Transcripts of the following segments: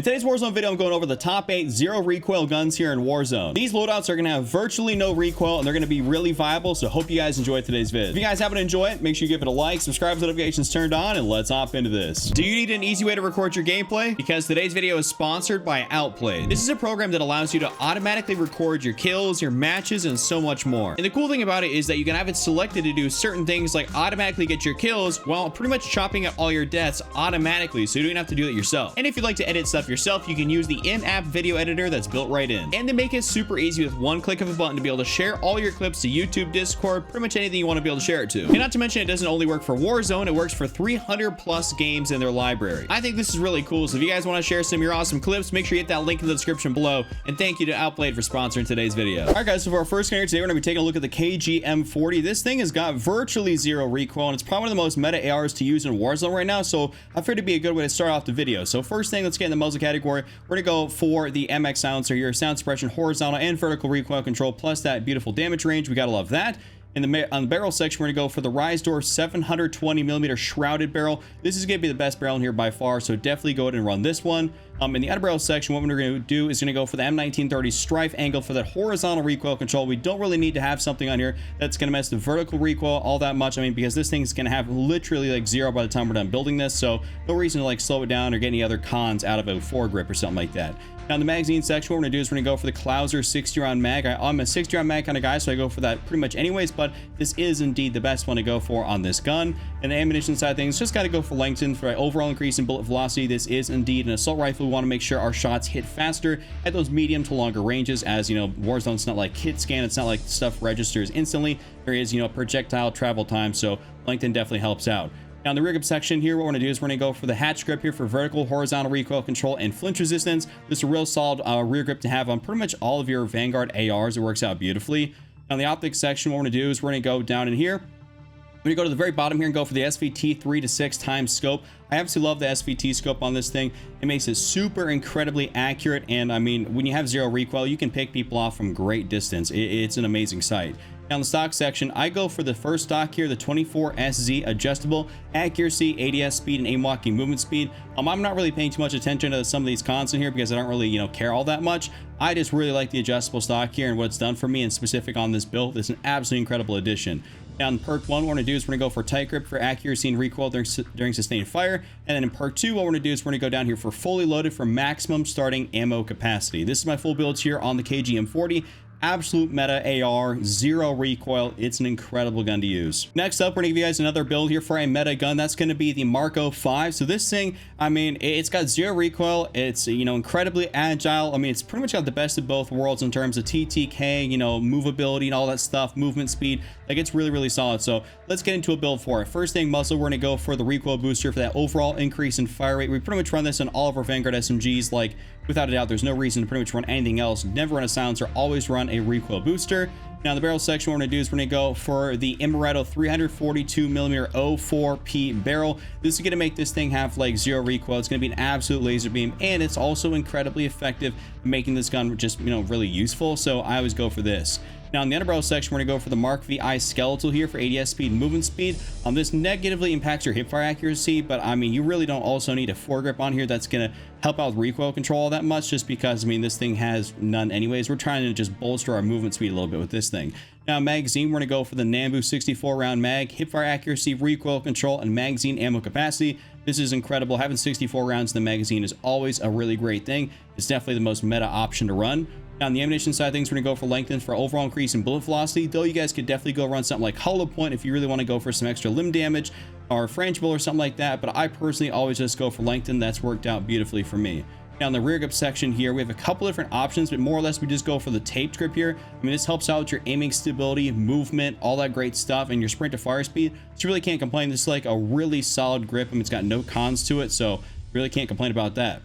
today's Warzone video, I'm going over the top 8 zero recoil guns here in Warzone. These loadouts are going to have virtually no recoil and they're going to be really viable, so hope you guys enjoyed today's vid. If you guys happen to enjoy it, make sure you give it a like, subscribe with notifications turned on, and let's hop into this. Do you need an easy way to record your gameplay? Because today's video is sponsored by Outplayed. This is a program that allows you to automatically record your kills, your matches, and so much more. And the cool thing about it is that you can have it selected to do certain things like automatically get your kills while pretty much chopping out all your deaths automatically, so you don't have to do it yourself. And if you'd like to edit stuff yourself, you can use the in-app video editor that's built right in. And they make it super easy with one click of a button to be able to share all your clips to YouTube, Discord, pretty much anything you want to be able to share it to. And not to mention, it doesn't only work for Warzone, it works for 300 plus games in their library. I think this is really cool, so if you guys want to share some of your awesome clips, make sure you hit that link in the description below. And thank you to Outplayed for sponsoring today's video. All right, guys, so for our first gun here today, we're going to be taking a look at the KG M40. This thing has got virtually zero recoil, and it's probably one of the most meta ARs to use in Warzone right now, so I figured it'd be a good way to start off the video. So first thing, let's get in the muzzle category. We're gonna go for the MX silencer here, sound suppression, horizontal and vertical recoil control, plus that beautiful damage range. We gotta love that. On the barrel section, we're gonna go for the Rise Door 720mm shrouded barrel. This is gonna be the best barrel in here by far, so definitely go ahead and run this one. In the outer barrel section, what we're gonna do is gonna go for the M1930 strife angle for that horizontal recoil control. We don't really need to have something on here that's gonna mess the vertical recoil all that much. I mean, because this thing's gonna have literally like zero by the time we're done building this, so no reason to like slow it down or get any other cons out of a foregrip or something like that. Now in the magazine section, what we're gonna do is we're gonna go for the Clouser 60 round mag. I'm a 60 round mag kind of guy, so I go for that pretty much anyways, but this is indeed the best one to go for on this gun. And the ammunition side of things, just gotta go for Langton for an overall increase in bullet velocity. This is indeed an assault rifle. We want to make sure our shots hit faster at those medium to longer ranges, as you know, Warzone's not like hit scan, it's not like stuff registers instantly. There is, you know, projectile travel time, so Langton definitely helps out. Now in the rear grip section here, what we're going to do is we're going to go for the hatch grip here for vertical, horizontal recoil control, and flinch resistance. This is a real solid rear grip to have on pretty much all of your Vanguard ARs. It works out beautifully. Now in the optics section, what we're going to do is we're going to go down in here. We're going to go to the very bottom here and go for the SVT 3 to 6 times scope. I absolutely love the SVT scope on this thing. It makes it super incredibly accurate, and I mean, when you have zero recoil, you can pick people off from great distance. It's an amazing sight. Now in the stock section, I go for the first stock here, the 24SZ adjustable accuracy, ADS speed, and aim walking movement speed. I'm not really paying too much attention to some of these cons in here because I don't really, you know, care all that much. I just really like the adjustable stock here and what it's done for me, and specific on this build. It's an absolutely incredible addition. Now in perk 1, what we're going to do is we're going to go for tight grip for accuracy and recoil during sustained fire. And then in perk 2, what we're going to do is we're going to go down here for fully loaded for maximum starting ammo capacity. This is my full builds here on the KG M40. Absolute meta AR, zero recoil. It's an incredible gun to use. Next up, we're gonna give you guys another build here for a meta gun. That's gonna be the Marco 5. So this thing, I mean, it's got zero recoil. It's, you know, incredibly agile. I mean, it's pretty much got the best of both worlds in terms of TTK, you know, movability and all that stuff, movement speed. Like, it's really, really solid. So let's get into a build for it. First thing, muzzle, we're gonna go for the recoil booster for that overall increase in fire rate. We pretty much run this on all of our Vanguard SMGs. Like, without a doubt, there's no reason to pretty much run anything else. Never run a silencer, always run a recoil booster. Now in the barrel section, what we're gonna do is we're gonna go for the Amaretto 342mm 04P barrel. This is gonna make this thing have like zero recoil. It's gonna be an absolute laser beam, and it's also incredibly effective in making this gun just, you know, really useful. So I always go for this. Now in the underbarrel section, we're gonna go for the Mark VI skeletal here for ADS speed and movement speed. This negatively impacts your hipfire accuracy, but I mean, you really don't also need a foregrip on here that's gonna help out with recoil control all that much, just because, I mean, this thing has none anyways. We're trying to just bolster our movement speed a little bit with this thing. Now magazine, we're gonna go for the Nambu 64 round mag, hipfire accuracy, recoil control, and magazine ammo capacity. This is incredible. Having 64 rounds in the magazine is always a really great thing. It's definitely the most meta option to run. Now on the ammunition side of things, we're gonna go for Langton for overall increase in bullet velocity, though you guys could definitely go run something like Hollow Point if you really want to go for some extra limb damage or frangible or something like that, but I personally always just go for Langton. That's worked out beautifully for me. Now in the rear grip section here, we have a couple different options, but more or less we just go for the taped grip here. I mean, this helps out with your aiming stability, movement, all that great stuff, and your sprint to fire speed. So you really can't complain. This is like a really solid grip. I mean, it's got no cons to it, so really can't complain about that.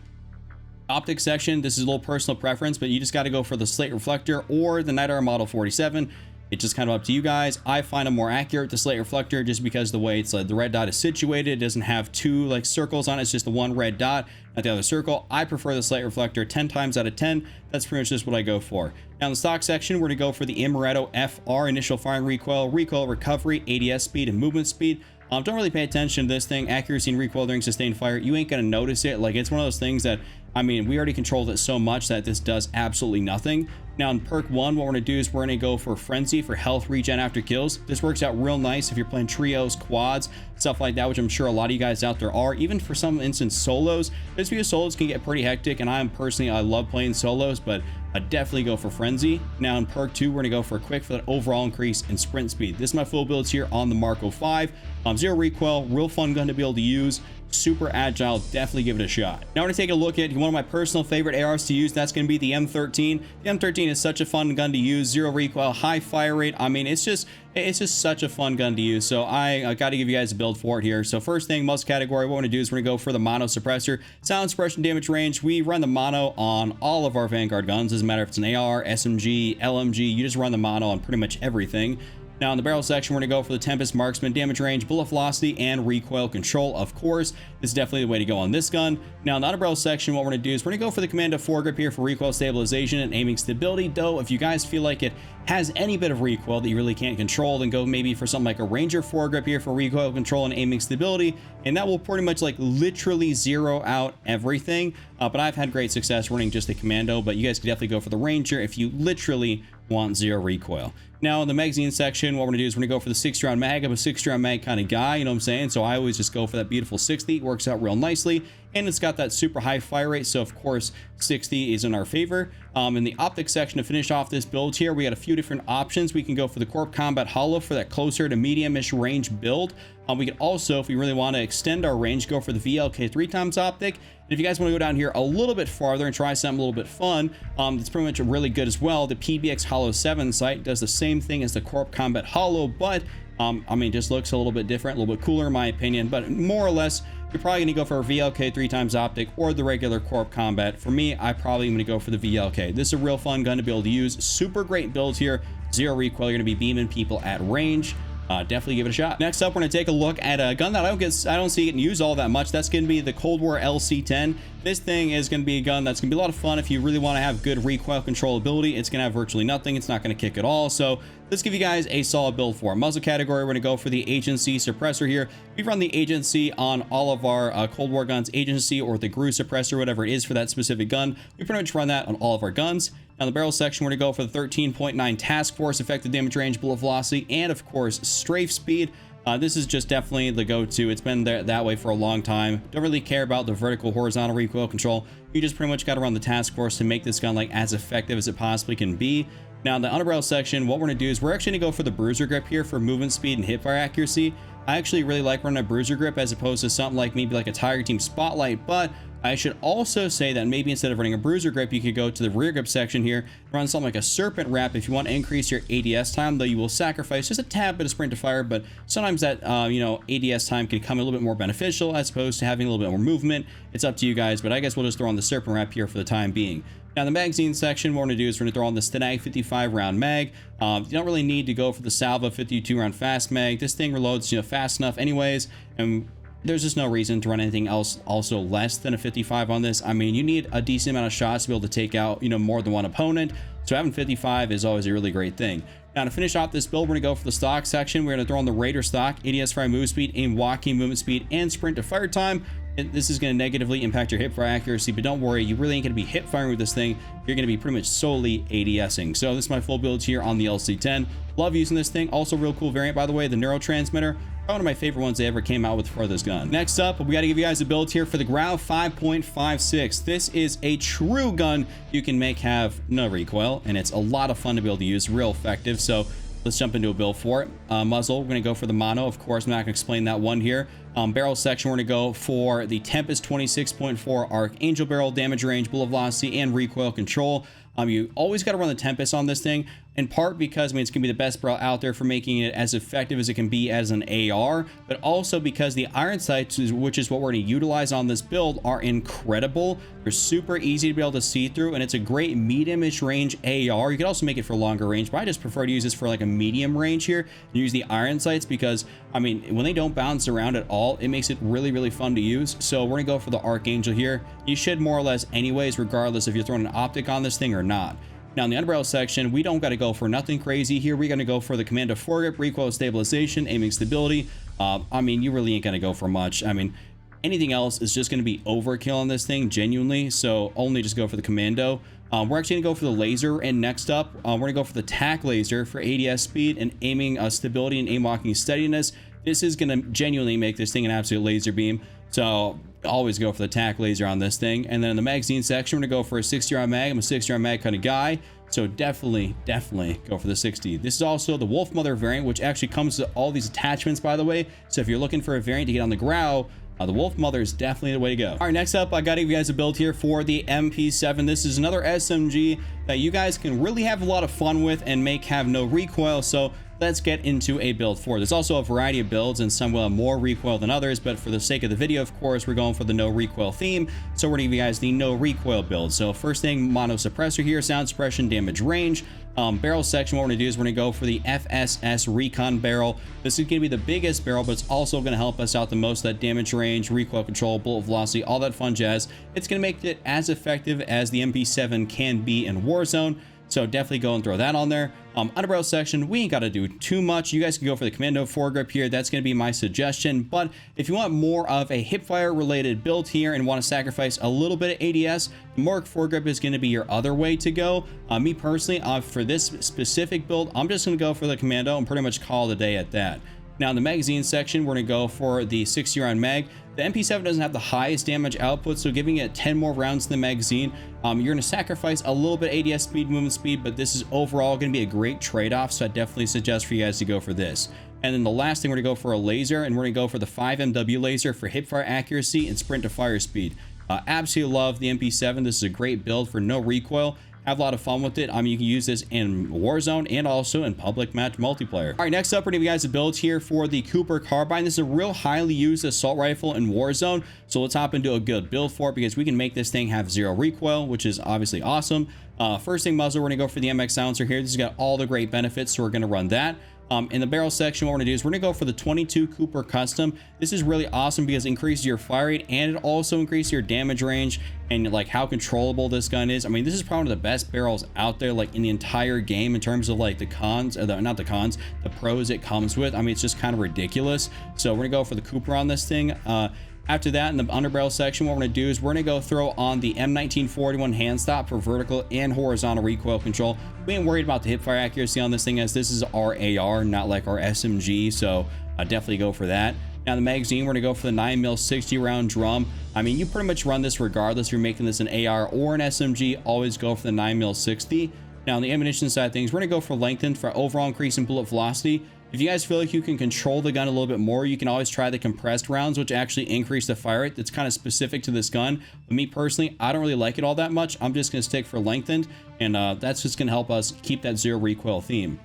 Optics section, this is a little personal preference, but you just got to go for the slate reflector or the Night Hour Model 47. It's just kind of up to you guys. I find them more accurate, the slate reflector, just because the way it's like the red dot is situated. It doesn't have two like circles on it. It's just the one red dot, not the other circle. I prefer the slate reflector 10 times out of 10. That's pretty much just what I go for. Now in the stock section, we're going to go for the Amaretto FR, initial firing recoil, recoil recovery, ADS speed, and movement speed. Don't really pay attention to this thing. Accuracy and recoil during sustained fire, you ain't gonna notice it. Like, it's one of those things that I mean, we already controlled it so much that this does absolutely nothing. Now in perk 1, what we're going to do is we're going to go for Frenzy for health regen after kills. This works out real nice if you're playing trios, quads, stuff like that, which I'm sure a lot of you guys out there are. Even for some instance solos, just because solos can get pretty hectic, and I love playing solos, but I definitely go for Frenzy. Now in perk 2, we're going to go for Quick for that overall increase in sprint speed. This is my full builds here on the Mark 05. Zero recoil, real fun gun to be able to use. Super agile, definitely give it a shot. Now we're gonna take a look at one of my personal favorite ARs to use. That's gonna be the M13. The M13 is such a fun gun to use. Zero recoil, high fire rate. I mean, it's just such a fun gun to use. So I got to give you guys a build for it here. So first thing, must category, what we're gonna do is we're gonna go for the mono suppressor. Sound suppression damage range. We run the mono on all of our Vanguard guns. Doesn't matter if it's an AR, SMG, LMG. You just run the mono on pretty much everything. Now in the barrel section, we're going to go for the Tempest Marksman, damage range, bullet velocity, and recoil control. Of course, this is definitely the way to go on this gun. Now in the underbarrel section, what we're going to do is we're going to go for the Commando foregrip here for recoil stabilization and aiming stability. Though, if you guys feel like it has any bit of recoil that you really can't control, then go maybe for something like a Ranger foregrip here for recoil control and aiming stability, and that will pretty much like literally zero out everything. But I've had great success running just the Commando, but you guys could definitely go for the Ranger if you literally want zero recoil. Now in the magazine section, what we're gonna do is we're gonna go for the 60-round mag. I'm a 60-round mag kind of guy, you know what I'm saying? So I always just go for that beautiful 60. It works out real nicely, and it's got that super high fire rate, so of course 60 is in our favor. In the optics section, to finish off this build here, we got a few different options. We can go for the Corp Combat Hollow for that closer to medium-ish range build. We could also, if we really want to extend our range, go for the VLK 3x optic. And if you guys want to go down here a little bit farther and try something a little bit fun, it's pretty much really good as well. The PBX Hollow 7 sight does the same thing as the Corp Combat Hollow, but I mean, just looks a little bit different, a little bit cooler in my opinion, but more or less, you're probably going to go for a VLK 3x optic or the regular Corp Combat. For me, I probably am going to go for the VLK. This is a real fun gun to be able to use. Super great build here. Zero recoil. You're going to be beaming people at range. Definitely give it a shot. Next up, we're going to take a look at a gun that I don't see getting used all that much. That's going to be the Cold War LC10. This thing is going to be a gun that's going to be a lot of fun if you really want to have good recoil controllability. It's going to have virtually nothing. It's not going to kick at all. So let's give you guys a solid build for it. Muzzle category, we're going to go for the Agency suppressor here. We run the Agency on all of our Cold War guns, Agency or the Grau suppressor, whatever it is for that specific gun. We pretty much run that on all of our guns. Now, the barrel section, we're going to go for the 13.9 Task Force, effective damage range, bullet velocity, and of course, strafe speed. This is just definitely the go-to. It's been that way for a long time. Don't really care about the vertical, horizontal recoil control. You just pretty much got to run the Task Force to make this gun like as effective as it possibly can be. Now, in the underbarrel section, what we're going to do is we're actually going to go for the Bruiser Grip here for movement speed and hipfire accuracy. I actually really like running a Bruiser Grip as opposed to something like maybe like a Tiger Team Spotlight, but I should also say that maybe instead of running a Bruiser Grip, you could go to the rear grip section here, run something like a Serpent Wrap if you want to increase your ADS time, though you will sacrifice just a tad bit of sprint to fire, but sometimes that, ADS time can come a little bit more beneficial as opposed to having a little bit more movement. It's up to you guys, but I guess we'll just throw on the Serpent Wrap here for the time being. Now, in the magazine section, what we're going to do is we're going to throw on the Stenag 55-round mag. You don't really need to go for the Salva 52-round fast mag. This thing reloads, fast enough anyways, and there's just no reason to run anything else also less than a 55 on this. I mean, you need a decent amount of shots to be able to take out, more than one opponent. So having 55 is always a really great thing. Now, to finish off this build, we're going to go for the stock section. We're going to throw on the Raider stock, ADS fire move speed, aim walking movement speed, and sprint to fire time. This is going to negatively impact your hip fire accuracy, but don't worry, you really ain't going to be hip firing with this thing. You're going to be pretty much solely ADSing. So this is my full build here on the LC10. Love using this thing. Also, real cool variant, by the way, the neurotransmitter. One of my favorite ones they ever came out with for this gun. Next up, we got to give you guys a build here for the Grau 5.56. This is a true gun you can make have no recoil, and it's a lot of fun to be able to use, real effective. So let's jump into a build for it. Muzzle, we're going to go for the mono. Of course, I'm not going to explain that one here. Barrel section, we're going to go for the Tempest 26.4 Archangel barrel, damage range, bullet velocity, and recoil control. You always got to run the Tempest on this thing, in part because, it's going to be the best barrel out there for making it as effective as it can be as an AR, but also because the iron sights, which is what we're going to utilize on this build, are incredible. They're super easy to be able to see through, and it's a great medium-ish range AR. You could also make it for longer range, but I just prefer to use this for like a medium range here and use the iron sights because, when they don't bounce around at all, it makes it really, really fun to use. So we're going to go for the Archangel here. You should more or less anyways, regardless if you're throwing an optic on this thing or not. Now, in the underbarrel section, we don't got to go for nothing crazy here. We're going to go for the Commando foregrip, recoil stabilization, aiming stability. You really ain't going to go for much. Anything else is just going to be overkill on this thing, genuinely. So only just go for the commando. We're actually gonna go for the laser, and next up we're gonna go for the tac laser for ADS speed and aiming stability and aim locking steadiness. This is gonna genuinely make this thing an absolute laser beam, so always go for the tac laser on this thing. And then in the magazine section, we're gonna go for a 60 round mag. I'm a 60 round mag kind of guy, so definitely go for the 60. This is also the Wolf Mother variant, which actually comes with all these attachments, by the way. So if you're looking for a variant to get on the Grau, the Wolf Mother is definitely the way to go. All right, next up, I got to give you guys a build here for the MP7. This is another SMG that you guys can really have a lot of fun with and have no recoil. So let's get into a build for it. There's also a variety of builds, and some will have more recoil than others, but for the sake of the video, of course, we're going for the no recoil theme. So we're gonna give you guys the no recoil build. So first thing, mono suppressor here, sound suppression, damage range. Barrel section, what we're gonna do is we're gonna go for the FSS Recon barrel. This is gonna be the biggest barrel, but it's also gonna help us out the most, that damage range, recoil control, bullet velocity, all that fun jazz. It's gonna make it as effective as the MP7 can be in Warzone. So definitely go and throw that on there. Underbarrel section, we ain't got to do too much. You guys can go for the commando foregrip here. That's going to be my suggestion. But if you want more of a hipfire related build here and want to sacrifice a little bit of ADS, the Morg foregrip is going to be your other way to go. Me personally, for this specific build, I'm just going to go for the commando and pretty much call it a day at that. Now in the magazine section, we're going to go for the 60 round mag. The MP7 doesn't have the highest damage output, so giving it 10 more rounds in the magazine, you're going to sacrifice a little bit ADS speed, movement speed, but this is overall going to be a great trade-off, so I definitely suggest for you guys to go for this. And then the last thing, we're going to go for a laser, and we're going to go for the 5MW laser for hipfire accuracy and sprint to fire speed. Absolutely love the MP7. This is a great build for no recoil. Have a lot of fun with it. I mean, you can use this in Warzone and also in public match multiplayer. All right, next up, we're gonna give you guys a build here for the Cooper carbine. This is a real highly used assault rifle in Warzone. So let's hop into a good build for it, because we can make this thing have 0 recoil, which is obviously awesome. First thing, muzzle, we're gonna go for the MX silencer here. This has got all the great benefits, so we're gonna run that. In the barrel section, what we're gonna do is we're gonna go for the 22 Cooper custom. This is really awesome because it increases your fire rate, and it also increases your damage range and like how controllable this gun is. I mean, this is probably one of the best barrels out there, like in the entire game, in terms of like the cons, not the cons, the pros it comes with. I mean, it's just kind of ridiculous. So we're gonna go for the Cooper on this thing. After that, in the underbarrel section, what we're going to do is we're going to go throw on the M1941 hand stop for vertical and horizontal recoil control. We ain't worried about the hipfire accuracy on this thing, as this is our AR, not like our SMG, so definitely go for that. Now, the magazine, we're going to go for the 9mm 60 round drum. I mean, you pretty much run this regardless if you're making this an AR or an SMG. Always go for the 9mm 60. Now, on the ammunition side of things, we're going to go for lengthened for overall increase in bullet velocity. If you guys feel like you can control the gun a little bit more, you can always try the compressed rounds, which actually increase the fire rate. That's kind of specific to this gun. But me personally, I don't really like it all that much. I'm just going to stick for lengthened, and that's just going to help us keep that 0 recoil theme.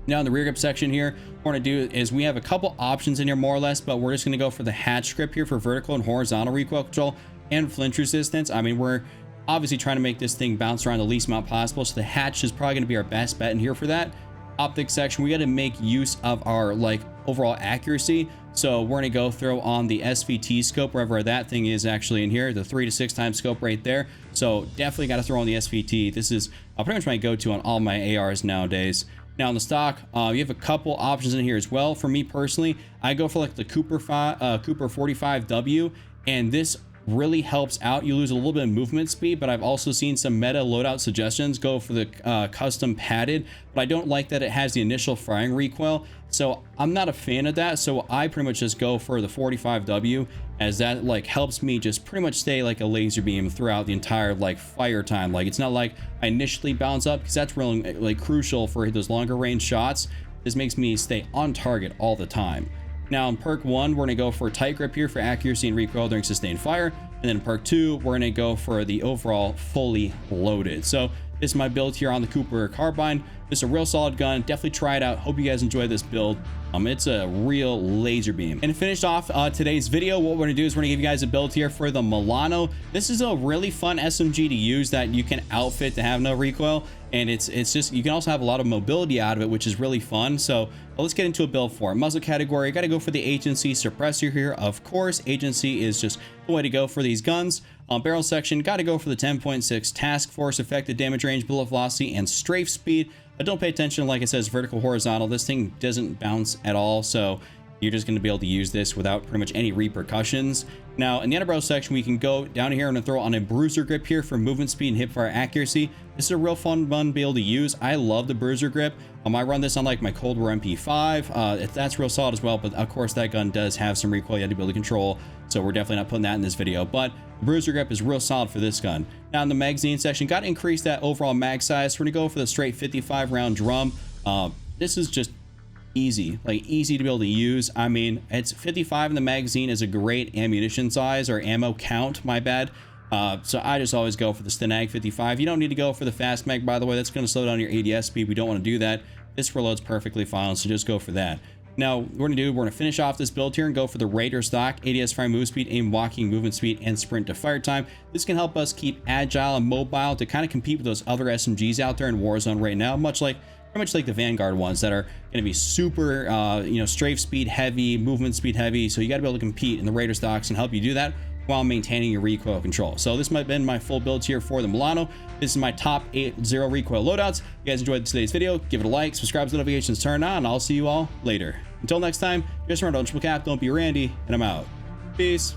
Now in the rear grip section here, what we're going to do is we have a couple options in here more or less, but we're just going to go for the hatch grip here for vertical and horizontal recoil control and flinch resistance. I mean, we're obviously trying to make this thing bounce around the least amount possible, so the hatch is probably going to be our best bet in here for that. Optic section, we got to make use of our like overall accuracy, so we're going to go throw on the SVT scope wherever that thing is actually in here, the 3 to 6 times scope right there. So definitely got to throw on the SVT. This is pretty much my go-to on all my ARs nowadays. Now in the stock, you have a couple options in here as well. For me personally, I go for like the Cooper 45W, and this really helps out. You lose a little bit of movement speed, but I've also seen some meta loadout suggestions go for the custom padded, but I don't like that it has the initial firing recoil, so I'm not a fan of that. So I pretty much just go for the 45W, as that like helps me just pretty much stay like a laser beam throughout the entire like fire time. Like, it's not like I initially bounce up, because that's really like crucial for those longer range shots. This makes me stay on target all the time. Now in perk 1, we're going to go for tight grip here for accuracy and recoil during sustained fire. And then in perk 2, we're going to go for the overall fully loaded. So this is my build here on the Cooper carbine. This is a real solid gun. Definitely try it out. Hope you guys enjoy this build. It's a real laser beam. And to finish off today's video, what we're going to do is we're going to give you guys a build here for the Milano. This is a really fun SMG to use that you can outfit to have no recoil. And it's just, you can also have a lot of mobility out of it, which is really fun. So let's get into a build for it. Muzzle category, got to go for the agency suppressor here. Of course, agency is just the way to go for these guns. Barrel section, got to go for the 10.6 task force, effective damage range, bullet velocity, and strafe speed. But don't pay attention, like it says, vertical, horizontal. This thing doesn't bounce at all. So you're just going to be able to use this without pretty much any repercussions. Now, in the underbarrel section, we can go down here and throw on a bruiser grip here for movement speed and hipfire accuracy. This is a real fun one to be able to use. I love the bruiser grip. I run this on like my Cold War MP5. That's real solid as well, but of course that gun does have some recoil you have to be able to control, so we're definitely not putting that in this video. But the bruiser grip is real solid for this gun. Now in the magazine section, got to increase that overall mag size. We're gonna go for the straight 55 round drum. This is just easy, like easy to be able to use. I mean, it's 55 in the magazine is a great ammunition size, or ammo count, my bad. So I just always go for the Stenag 55. You don't need to go for the fast mag, by the way. That's going to slow down your ADS speed. We don't want to do that. This reloads perfectly fine, so just go for that. Now, what we're going to finish off this build here and go for the Raider stock, ADS fire move speed, aim walking movement speed, and sprint to fire time. This can help us keep agile and mobile to kind of compete with those other SMGs out there in Warzone right now, pretty much like the Vanguard ones that are going to be super, strafe speed heavy, movement speed heavy. So you got to be able to compete in the Raider stocks and help you do that while maintaining your recoil control. So this might have been my full builds here for the Milano. This is my top 8 0 recoil loadouts. If you guys enjoyed today's video, give it a like, subscribe to the notifications turned on, and I'll see you all later. Until next time, just remember, don't triple cap, don't be Randy, and I'm out. Peace.